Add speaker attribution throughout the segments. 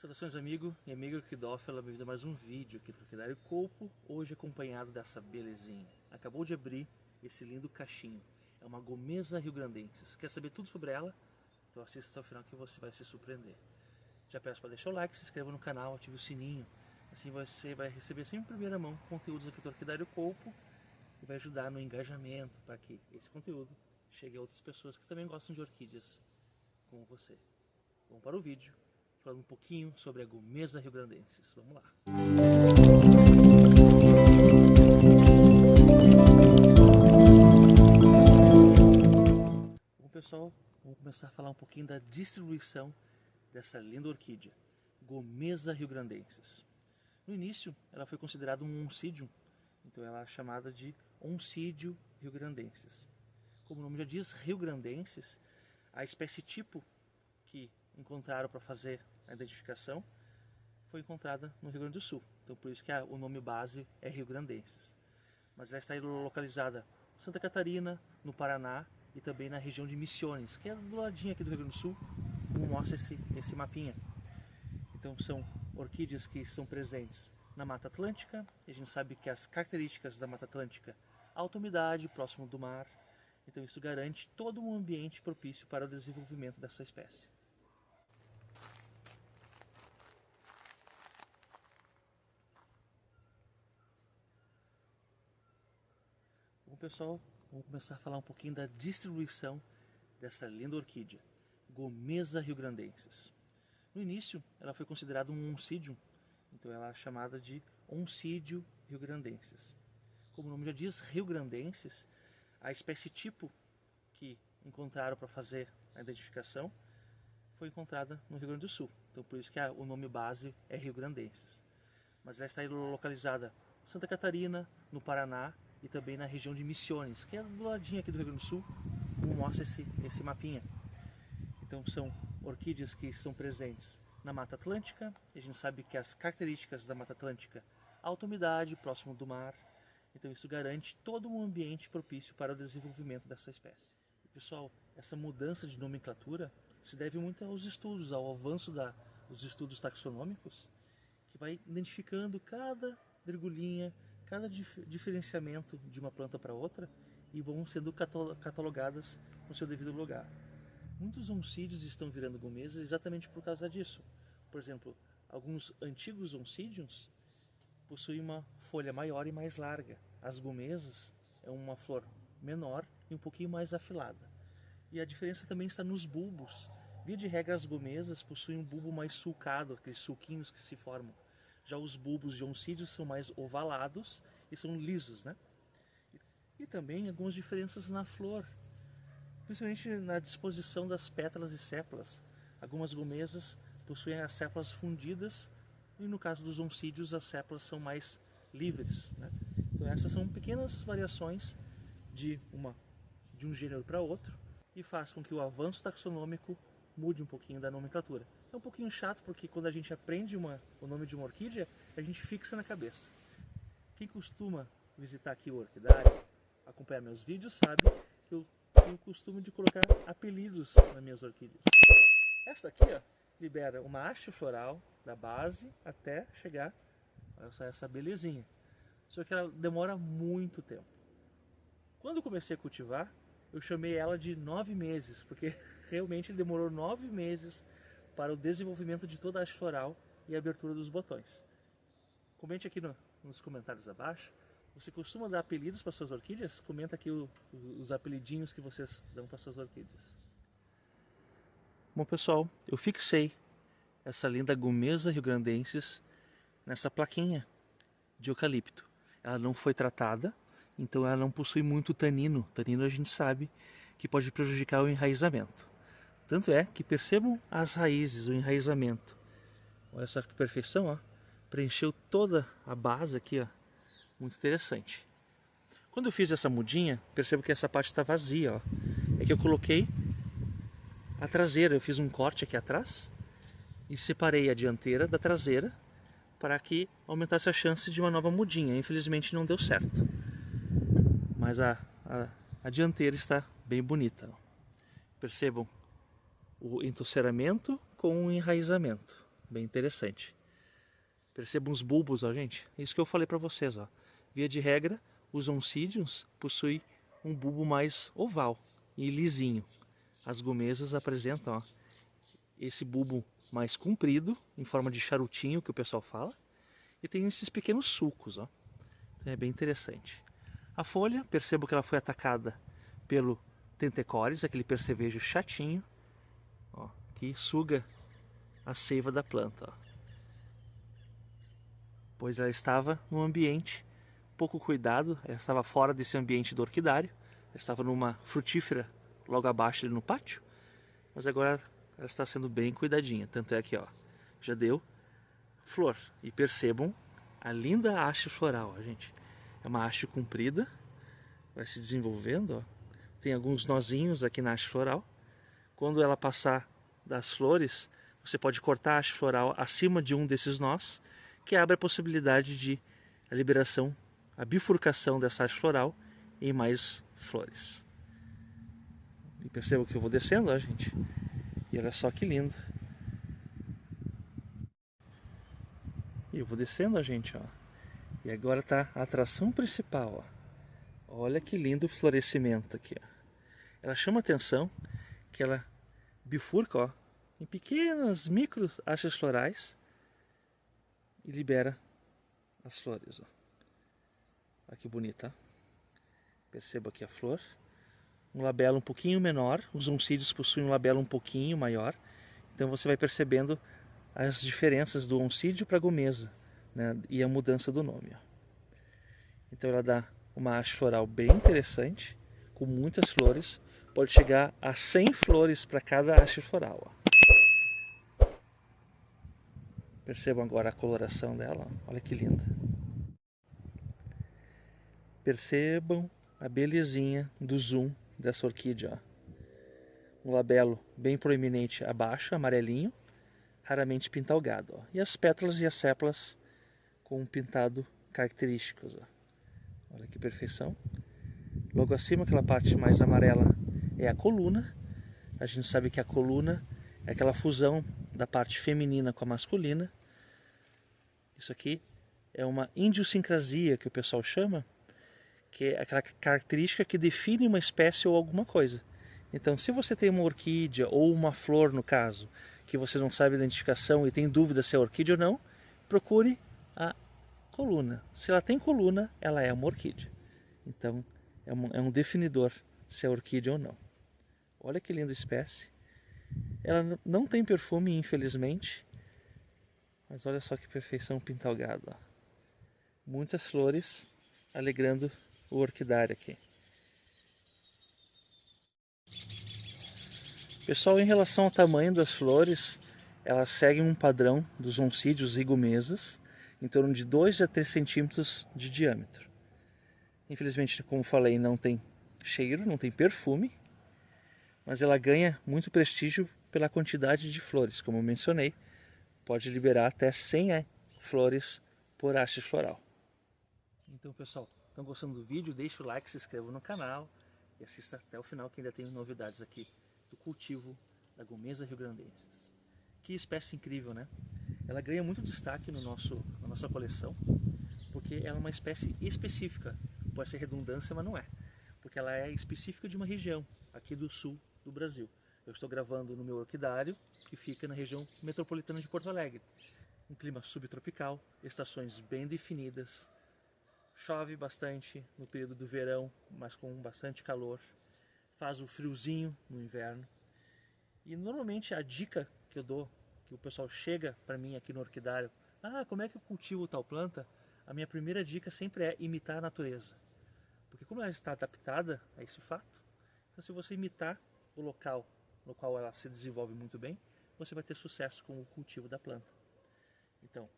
Speaker 1: Saudações amigo e amiga orquidófila, bem-vindo a mais um vídeo aqui do Orquidário Colpo, hoje acompanhado dessa belezinha. Acabou de abrir esse lindo cachinho, é uma Gomeza riograndensis. Quer saber tudo sobre ela? Então assista até o final que você vai se surpreender. Já peço para deixar o like, se inscreva no canal, ative o sininho, assim você vai receber sempre em primeira mão conteúdos aqui do Orquidário Colpo e vai ajudar no engajamento para que esse conteúdo chegue a outras pessoas que também gostam de orquídeas como você. Vamos para o vídeo, falando um pouquinho sobre a Gomeza riograndensis. Vamos lá. Bom pessoal, vamos começar a falar um pouquinho da distribuição dessa linda orquídea, Gomeza riograndensis. No início, ela foi considerada um oncidium, então ela é chamada de Oncidio riograndensis. Como o nome já diz, riograndensis, a espécie tipo que encontraram para fazer a identificação foi encontrada no Rio Grande do Sul, então por isso que o nome base é riograndensis. Mas ela está localizada em Santa Catarina, no Paraná e também na região de Misiones, que é do ladinho aqui do Rio Grande do Sul, como mostra esse mapinha. Então são orquídeas que estão presentes na Mata Atlântica, e a gente sabe que as características da Mata Atlântica, alta umidade, próximo do mar, então isso garante todo um ambiente propício para o desenvolvimento dessa espécie. Bom pessoal, vamos começar a falar um pouquinho da distribuição dessa linda orquídea, Gomeza riograndensis. No início, ela foi considerada um oncidium, então ela é chamada de Oncidio riograndensis. Como o nome já diz, riograndensis, a espécie tipo que encontraram para fazer a identificação foi encontrada no Rio Grande do Sul, então por isso que o nome base é riograndensis. Mas ela está localizada em Santa Catarina, no Paraná e também na região de Misiones, que é do ladinho aqui do Rio Grande do Sul, como mostra esse mapinha. Então são orquídeas que estão presentes na Mata Atlântica, e a gente sabe que as características da Mata Atlântica, alta umidade, próximo do mar, então isso garante todo um ambiente propício para o desenvolvimento dessa espécie. E, pessoal, essa mudança de nomenclatura se deve muito aos estudos, ao avanço dos estudos taxonômicos, que vai identificando cada virgulinha, cada diferenciamento de uma planta para outra e vão sendo catalogadas no seu devido lugar. Muitos oncídios estão virando gomezas exatamente por causa disso. Por exemplo, alguns antigos oncídios possuem uma folha maior e mais larga. As gomezas é uma flor menor e um pouquinho mais afilada. E a diferença também está nos bulbos. Via de regra, as gomezas possuem um bulbo mais sulcado, aqueles sulquinhos que se formam. Já os bulbos de oncídios são mais ovalados e são lisos, né? E também algumas diferenças na flor, principalmente na disposição das pétalas e sépalas. Algumas gomezas possuem as sépalas fundidas e no caso dos oncídios as sépalas são mais livres, né? Então essas são pequenas variações de um gênero para outro e faz com que o avanço taxonômico mude um pouquinho da nomenclatura. É um pouquinho chato porque quando a gente aprende o nome de uma orquídea, a gente fixa na cabeça. Quem costuma visitar aqui o orquidário, acompanhar meus vídeos, sabe que eu tenho o costume de colocar apelidos nas minhas orquídeas. Esta aqui, ó, libera uma haste floral da base até chegar a essa belezinha. Só que ela demora muito tempo. Quando eu comecei a cultivar, eu chamei ela de 9 meses, porque realmente demorou 9 meses para o desenvolvimento de toda a haste floral e a abertura dos botões. Comente aqui nos comentários abaixo. Você costuma dar apelidos para suas orquídeas? Comenta aqui os apelidinhos que vocês dão para suas orquídeas. Bom pessoal, eu fixei essa linda Gomeza riograndensis nessa plaquinha de eucalipto. Ela não foi tratada, então ela não possui muito tanino. Tanino a gente sabe que pode prejudicar o enraizamento. Tanto é que percebam as raízes, o enraizamento. Olha só que perfeição, ó. Preencheu toda a base aqui, ó. Muito interessante. Quando eu fiz essa mudinha, percebo que essa parte está vazia, ó. É que eu coloquei a traseira, eu fiz um corte aqui atrás e separei a dianteira da traseira para que aumentasse a chance de uma nova mudinha. Infelizmente não deu certo. Mas a dianteira está bem bonita, ó. Percebam o entosseramento com o enraizamento. bem interessante. Percebam os bulbos, ó, gente. Isso que eu falei para vocês, ó. Via de regra, os oncídiums possuem um bulbo mais oval e lisinho. As gomesas apresentam, ó, esse bulbo mais comprido, em forma de charutinho, que o pessoal fala, e tem esses pequenos sulcos, ó. Então é bem interessante. A folha, percebo que ela foi atacada pelo tentecores, aquele percevejo chatinho, ó, que suga a seiva da planta, ó. Pois ela estava num ambiente pouco cuidado, ela estava fora desse ambiente do orquidário, ela estava numa frutífera logo abaixo ali no pátio, mas agora ela está sendo bem cuidadinha, tanto é que, ó, já deu flor. E percebam a linda haste floral, ó, gente. É uma haste comprida, vai se desenvolvendo, ó. Tem alguns nozinhos aqui na haste floral. Quando ela passar das flores, você pode cortar a haste floral acima de um desses nós, que abre a possibilidade de a liberação, a bifurcação dessa haste floral em mais flores. E percebam que eu vou descendo, ó, gente. E olha só que lindo. E eu vou descendo, ó, gente, ó. E agora tá a atração principal, ó. Olha que lindo o florescimento aqui, ó. Ela chama atenção que ela bifurca, ó, em pequenas micro hastes florais e libera as flores, ó. Olha que bonita. Perceba aqui a flor. Um labelo um pouquinho menor. Os oncídios possuem um labelo um pouquinho maior. Então você vai percebendo as diferenças do oncídio para a gomesa, né? E a mudança do nome, ó. Então ela dá uma haste floral bem interessante, com muitas flores. Pode chegar a 100 flores para cada haste floral, ó. Percebam agora a coloração dela, ó. Olha que linda. Percebam a belezinha do zoom dessa orquídea, ó. Um labelo bem proeminente abaixo, amarelinho, raramente pintalgado, ó. E as pétalas e as sépalas com um pintado característicos, ó. Olha que perfeição. Logo acima, aquela parte mais amarela é a coluna. A gente sabe que a coluna é aquela fusão da parte feminina com a masculina. Isso aqui é uma idiosincrasia que o pessoal chama, que é aquela característica que define uma espécie ou alguma coisa. Então, se você tem uma orquídea ou uma flor, no caso, que você não sabe a identificação e tem dúvida se é orquídea ou não, procure a coluna. Se ela tem coluna, ela é uma orquídea. Então, é um definidor se é orquídea ou não. Olha que linda espécie. Ela não tem perfume, infelizmente, mas olha só que perfeição pintalgada, ó. Muitas flores alegrando o orquidário aqui. Pessoal, em relação ao tamanho das flores, elas seguem um padrão dos oncídios e gomesas, em torno de 2 a 3 centímetros de diâmetro. Infelizmente, como falei, não tem cheiro, não tem perfume, mas ela ganha muito prestígio pela quantidade de flores. Como eu mencionei, pode liberar até 100 flores por haste floral. Então, pessoal, estão gostando do vídeo? Deixe o like, se inscreva no canal e assista até o final, que ainda tem novidades aqui do cultivo da Gomesa riograndensis. Que espécie incrível, né? Ela ganha muito destaque na nossa coleção, porque ela é uma espécie específica. Pode ser redundância, mas não é, porque ela é específica de uma região aqui do sul do Brasil. Eu estou gravando no meu orquidário, que fica na região metropolitana de Porto Alegre. Um clima subtropical, estações bem definidas, chove bastante no período do verão, mas com bastante calor, faz o friozinho no inverno. E normalmente a dica que eu dou, que o pessoal chega para mim aqui no orquidário, como é que eu cultivo tal planta? A minha primeira dica sempre é imitar a natureza, porque como ela está adaptada a esse fato, então se você imitar o local no qual ela se desenvolve muito bem, você vai ter sucesso com o cultivo da planta. Então,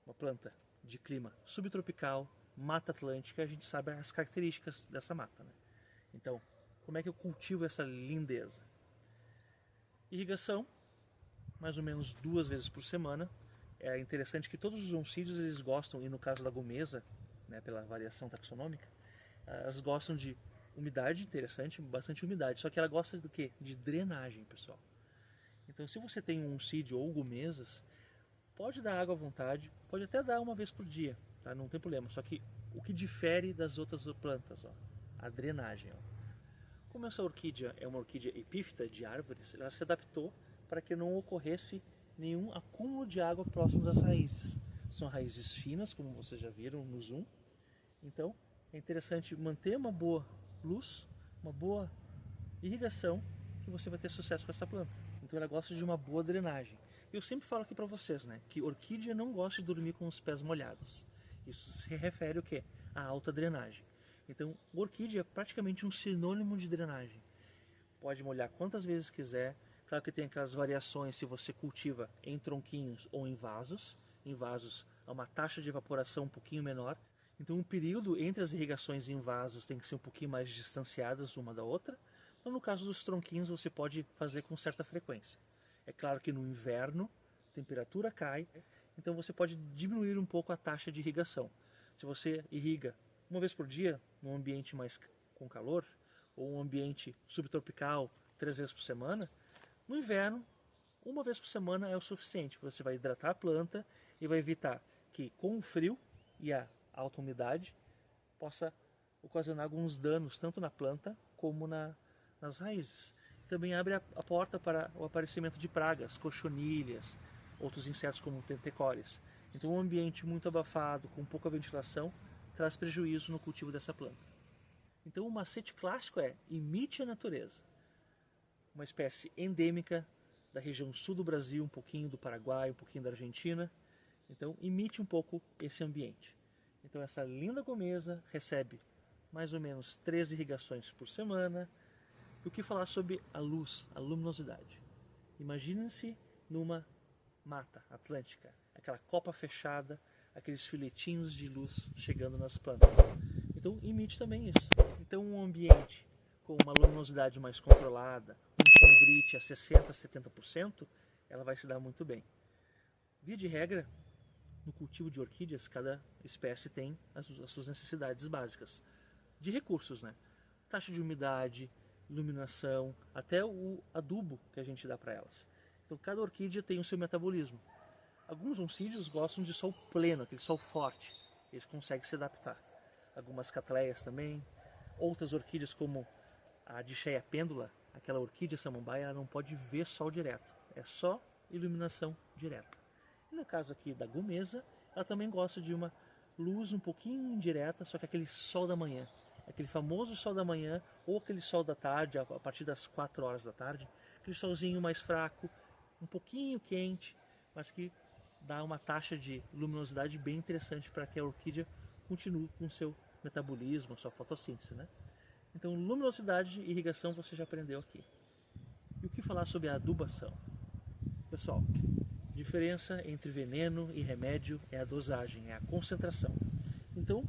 Speaker 1: uma planta de clima subtropical, Mata Atlântica, a gente sabe as características dessa mata, né? Então, como é que eu cultivo essa lindeza? Irrigação, mais ou menos 2 vezes por semana. É interessante que todos os oncídios eles gostam, e no caso da gomesa, né, pela variação taxonômica, elas gostam de umidade, interessante, bastante umidade. Só que ela gosta do quê? De drenagem, pessoal. Então, se você tem um oncídio ou gomesas, pode dar água à vontade, pode até dar uma vez por dia, tá? Não tem problema. Só que o que difere das outras plantas, ó, a drenagem. Ó. Como essa orquídea é uma orquídea epífita de árvores, ela se adaptou para que não ocorresse nenhum acúmulo de água próximo das raízes. São raízes finas, como vocês já viram no zoom. Então, é interessante manter uma boa luz, uma boa irrigação, que você vai ter sucesso com essa planta. Então ela gosta de uma boa drenagem. Eu sempre falo aqui para vocês, né, que orquídea não gosta de dormir com os pés molhados. Isso se refere ao quê? A alta drenagem. Então, orquídea é praticamente um sinônimo de drenagem. Pode molhar quantas vezes quiser. Claro que tem aquelas variações se você cultiva em tronquinhos ou em vasos. Em vasos há uma taxa de evaporação um pouquinho menor. Então, o período entre as irrigações em vasos tem que ser um pouquinho mais distanciadas uma da outra. Então, no caso dos tronquinhos, você pode fazer com certa frequência. É claro que no inverno, a temperatura cai, então você pode diminuir um pouco a taxa de irrigação. Se você irriga uma vez por dia, num ambiente mais com calor, ou um ambiente subtropical, 3 vezes por semana, no inverno, uma vez por semana é o suficiente. Você vai hidratar a planta e vai evitar que, com o frio e a alta umidade, possa ocasionar alguns danos, tanto na planta como nas raízes. Também abre a porta para o aparecimento de pragas, cochonilhas, outros insetos como tentecórias. Então, um ambiente muito abafado, com pouca ventilação, traz prejuízo no cultivo dessa planta. Então, o macete clássico é: imite a natureza. Uma espécie endêmica da região sul do Brasil, um pouquinho do Paraguai, um pouquinho da Argentina. Então, imite um pouco esse ambiente. Então, essa linda gomesa recebe mais ou menos 13 irrigações por semana. E o que falar sobre a luz, a luminosidade? Imaginem-se numa mata atlântica, aquela copa fechada, aqueles filetinhos de luz chegando nas plantas. Então, imite também isso. Então, um ambiente com uma luminosidade mais controlada, um sombrite a 60%, 70%, ela vai se dar muito bem. Via de regra, no cultivo de orquídeas, cada espécie tem as suas necessidades básicas de recursos, né? Taxa de umidade, iluminação, até o adubo que a gente dá para elas. Então, cada orquídea tem o seu metabolismo. Alguns oncídios gostam de sol pleno, aquele sol forte. Eles conseguem se adaptar. Algumas catleias também. Outras orquídeas, como a Dicheia pêndula, aquela orquídea samambaia, ela não pode ver sol direto. É só iluminação direta. E no caso aqui da gomesa, ela também gosta de uma luz um pouquinho indireta, só que aquele sol da manhã. Aquele famoso sol da manhã, ou aquele sol da tarde, a partir das 4 horas da tarde. Aquele solzinho mais fraco, um pouquinho quente, mas que dá uma taxa de luminosidade bem interessante para que a orquídea continue com o seu metabolismo, a sua fotossíntese, né? Então, luminosidade e irrigação você já aprendeu aqui. E o que falar sobre a adubação? Pessoal, diferença entre veneno e remédio é a dosagem, é a concentração. Então,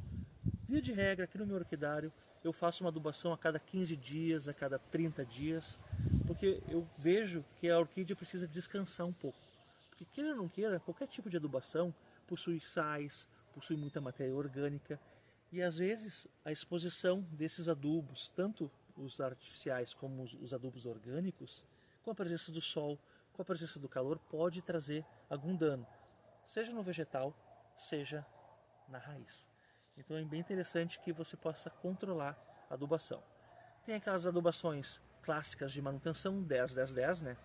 Speaker 1: via de regra, aqui no meu orquidário, eu faço uma adubação a cada 15 dias, a cada 30 dias, porque eu vejo que a orquídea precisa descansar um pouco. Porque, queira ou não queira, qualquer tipo de adubação possui sais, possui muita matéria orgânica, e às vezes a exposição desses adubos, tanto os artificiais como os adubos orgânicos, com a presença do sol, com a presença do calor, pode trazer algum dano, seja no vegetal, seja na raiz. Então é bem interessante que você possa controlar a adubação. Tem aquelas adubações clássicas de manutenção 10-10-10, né?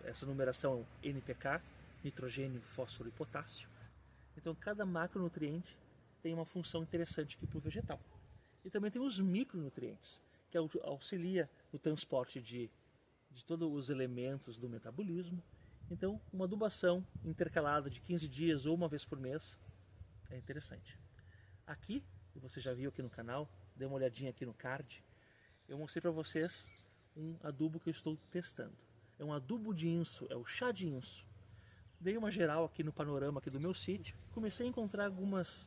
Speaker 1: Essa numeração é NPK, nitrogênio, fósforo e potássio. Então cada macronutriente tem uma função interessante aqui para o vegetal. E também tem os micronutrientes, que auxilia no transporte de todos os elementos do metabolismo. Então, uma adubação intercalada de 15 dias ou uma vez por mês é interessante. Aqui, você já viu aqui no canal, dê uma olhadinha aqui no card, eu mostrei para vocês um adubo que eu estou testando. É um adubo de inso, é o chá de inso. Dei uma geral aqui no panorama aqui do meu sítio, comecei a encontrar algumas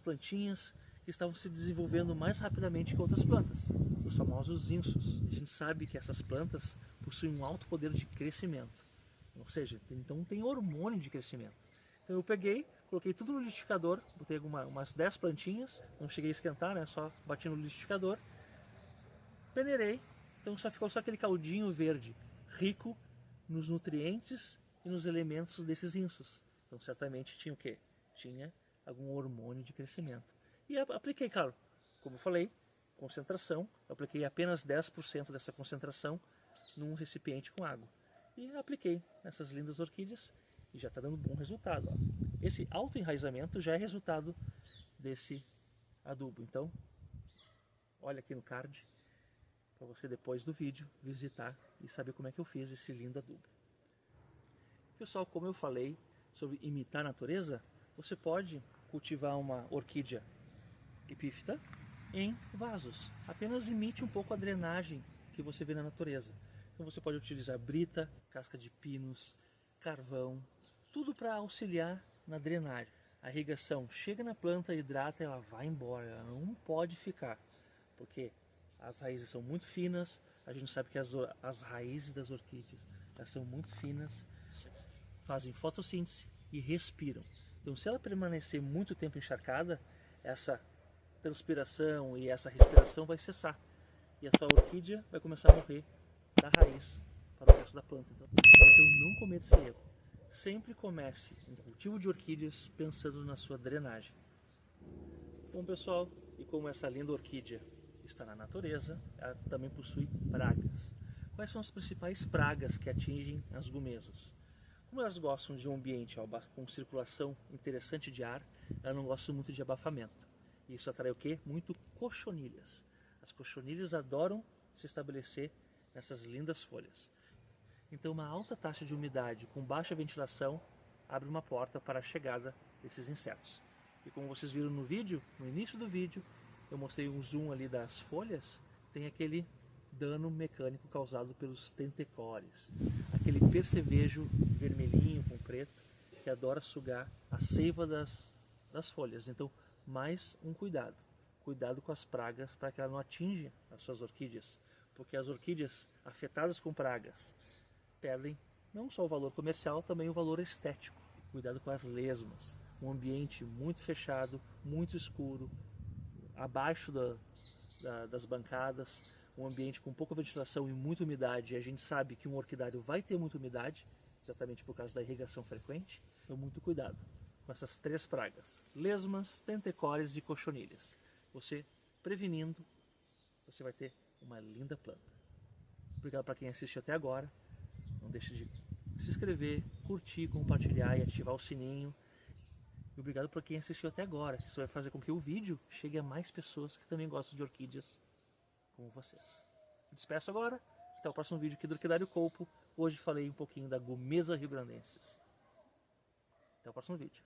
Speaker 1: plantinhas que estavam se desenvolvendo mais rapidamente que outras plantas, os famosos insos. A gente sabe que essas plantas possuem um alto poder de crescimento, ou seja, então tem hormônio de crescimento. Então eu peguei, coloquei tudo no liquidificador, botei umas 10 plantinhas, não cheguei a esquentar, né? Só bati no liquidificador, peneirei, então ficou só aquele caldinho verde, rico nos nutrientes e nos elementos desses insos. Então certamente tinha o quê? Tinha algum hormônio de crescimento. E apliquei, claro, como eu falei, concentração. Eu apliquei apenas 10% dessa concentração num recipiente com água. E apliquei nessas lindas orquídeas e já está dando bom resultado. Ó. Esse autoenraizamento já é resultado desse adubo. Então, olha aqui no card para você depois do vídeo visitar e saber como é que eu fiz esse lindo adubo. Pessoal, como eu falei sobre imitar a natureza, você pode cultivar uma orquídea epífita em vasos. Apenas imite um pouco a drenagem que você vê na natureza. Então você pode utilizar brita, casca de pinos, carvão, tudo para auxiliar na drenagem. A irrigação chega na planta, hidrata, ela vai embora, ela não pode ficar, porque as raízes são muito finas. A gente sabe que as raízes das orquídeas elas são muito finas, fazem fotossíntese e respiram. Então se ela permanecer muito tempo encharcada, essa transpiração e essa respiração vai cessar. E a sua orquídea vai começar a morrer da raiz para o resto da planta. Então não cometa esse erro. Sempre comece um cultivo de orquídeas pensando na sua drenagem. Bom pessoal, e como essa linda orquídea está na natureza, ela também possui pragas. Quais são as principais pragas que atingem as gumesas? Como elas gostam de um ambiente com circulação interessante de ar, elas não gostam muito de abafamento. Isso atrai o quê? Muito cochonilhas. As cochonilhas adoram se estabelecer nessas lindas folhas. Então uma alta taxa de umidade com baixa ventilação abre uma porta para a chegada desses insetos. E como vocês viram no vídeo, no início do vídeo, eu mostrei um zoom ali das folhas, tem aquele dano mecânico causado pelos tentecores, aquele percevejo vermelhinho com preto que adora sugar a seiva das folhas. Então mais um cuidado com as pragas para que ela não atinja as suas orquídeas, porque as orquídeas afetadas com pragas perdem não só o valor comercial, também o valor estético. Cuidado com as lesmas, um ambiente muito fechado, muito escuro, abaixo das bancadas, um ambiente com pouca ventilação e muita umidade. E a gente sabe que um orquidário vai ter muita umidade, exatamente por causa da irrigação frequente. Então muito cuidado com essas 3 pragas: lesmas, tentecores e cochonilhas. Você prevenindo, você vai ter uma linda planta. Obrigado para quem assistiu até agora. Não deixe de se inscrever, curtir, compartilhar e ativar o sininho. E obrigado por quem assistiu até agora. Isso vai fazer com que o vídeo chegue a mais pessoas que também gostam de orquídeas como vocês. Me despeço agora. Até o próximo vídeo aqui do Orquidário Colpo. Hoje falei um pouquinho da Gumesa riograndensis. Até o próximo vídeo.